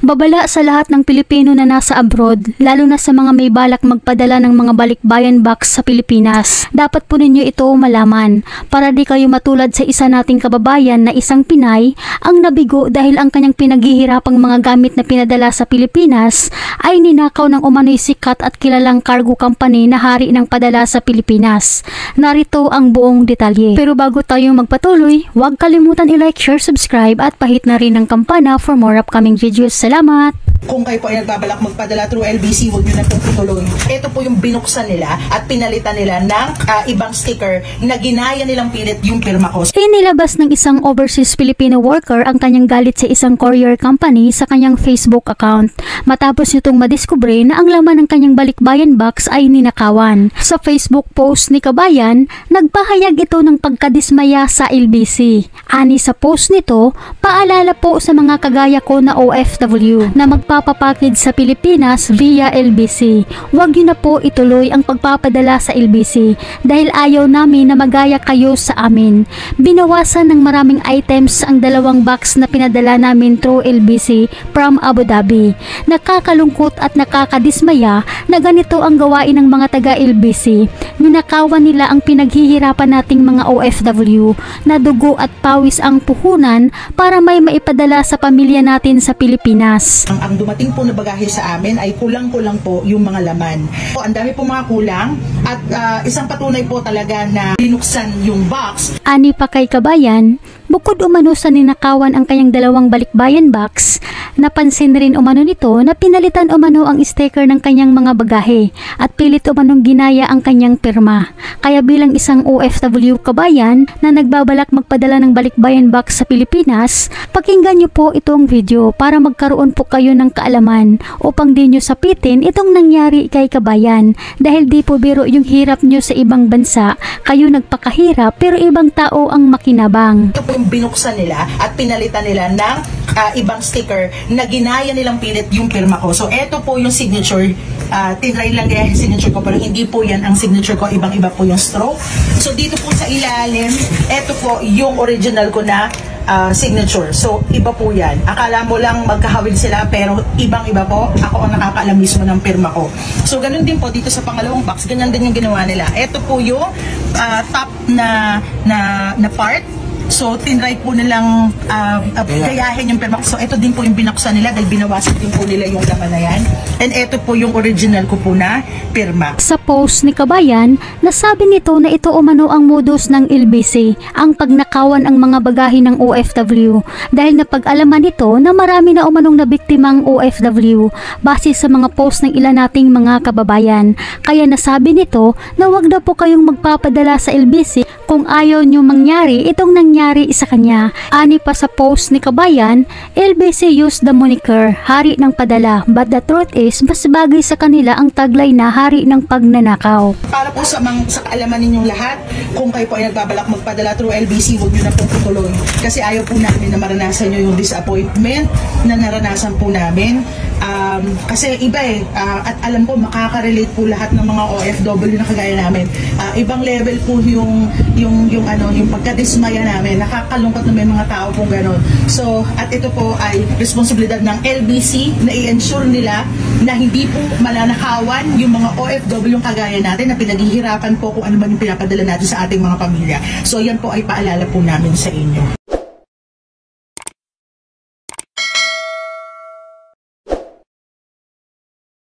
Babala sa lahat ng Pilipino na nasa abroad, lalo na sa mga may balak magpadala ng mga balikbayan box sa Pilipinas. Dapat po ninyo ito malaman para di kayo matulad sa isa nating kababayan na isang Pinay ang nabigo dahil ang kanyang pinaghihirapang mga gamit na pinadala sa Pilipinas ay ninakaw ng umano'y sikat at kilalang cargo company na hari ng padala sa Pilipinas. Narito ang buong detalye. Pero bago tayo magpatuloy, huwag kalimutan i-like, share, subscribe at pahit na rin ang kampana for more upcoming videos. Salamat! Kung kayo po ay nagbabalak magpadala through LBC, huwag nyo na pong ituloy. Ito po yung binuksan nila at pinalitan nila ng ibang sticker na ginaya nilang pilit yung pirma ko. Inilabas ng isang overseas Filipino worker ang kanyang galit sa isang courier company sa kanyang Facebook account matapos nitong madiskubre na ang laman ng kanyang balikbayan box ay ninakawan. Sa Facebook post ni Kabayan, nagpahayag ito ng pagkadismaya sa LBC. Ani sa post nito, paalala po sa mga kagaya ko na OFW na magpapapackage sa Pilipinas via LBC. Huwag nyo na po ituloy ang pagpapadala sa LBC dahil ayaw namin na magaya kayo sa amin. Binawasan ng maraming items ang dalawang box na pinadala namin through LBC from Abu Dhabi. Nakakalungkot at nakakadismaya na ganito ang gawain ng mga taga-LBC. Ninakawan nila ang pinaghihirapan nating mga OFW na dugo at pawis ang puhunan para may maipadala sa pamilya natin sa Pilipinas. Ang dumating po na bagahe sa amin ay kulang-kulang po yung mga laman. So, ang dami po mga kulang at isang patunay po talaga na binuksan yung box. Ani pa kay Kabayan, bukod umano sa ninakawan ang kanyang dalawang balikbayan box, napansin rin umano nito na pinalitan umano ang sticker ng kanyang mga bagahe at pilit umanong ginaya ang kanyang pirma. Kaya bilang isang OFW Kabayan na nagbabalak magpadala ng balikbayan box sa Pilipinas, pakinggan nyo po itong video para magkaroon po kayo ng kaalaman upang di nyo sapitin itong nangyari kay Kabayan dahil di po biro yung hirap nyo sa ibang bansa, kayo nagpakahirap pero ibang tao ang makinabang. Ito po yung binuksan nila at pinalitan nila ng ibang sticker na ginaya nilang pilit yung pirma ko. So, ito po yung signature. Tinry lang kaya yung signature ko, pero hindi po yan ang signature ko. Ibang-iba po yung stroke. So, dito po sa ilalim, ito po yung original ko na signature. So, iba po yan. Akala mo lang magkahawig sila, pero ibang-iba po. Ako ang nakakaalam mismo ng pirma ko. So, ganun din po dito sa pangalawang box. Ganyan din yung ginawa nila. Ito po yung top na part. So, tinry po nilang gayahin yung pirma. So, ito din po yung binuksan nila dahil binawasan din po nila yung laman na yan. And ito po yung original ko po na pirma. Sa post ni Kabayan, nasabi nito na ito umano ang modus ng LBC, ang pagnakawan ang mga bagahe ng OFW. Dahil napag-alaman nito na marami na umanong nabiktimang OFW base sa mga post ng ilan nating mga kababayan. Kaya nasabi nito na wag na po kayong magpapadala sa LBC kung ayaw nyo mangyari itong nangyari sa kanya. Ani pa sa post ni Kabayan, LBC used the moniker hari ng padala, but the truth is mas bagay sa kanila ang taglay na hari ng pagnanakaw. Para po sa kaalaman ninyong lahat, kung kayo po ay nagbabalak magpadala through LBC, huwag nyo na pong ituloy. Kasi ayaw po namin na maranasan nyo yung disappointment na naranasan po namin. Kasi iba at alam ko makaka-relate po lahat ng mga OFW na kagaya namin. Ibang level po yung pagkadismaya namin. Nakakalungkot na may mga tao pong gano'n. So, at ito po ay responsibilidad ng LBC na i-ensure nila na hindi po mananakawan yung mga OFW yung kagaya natin na pinaghihirapan po kung ano man yung pinapadala natin sa ating mga pamilya. So, yan po ay paalala po namin sa inyo.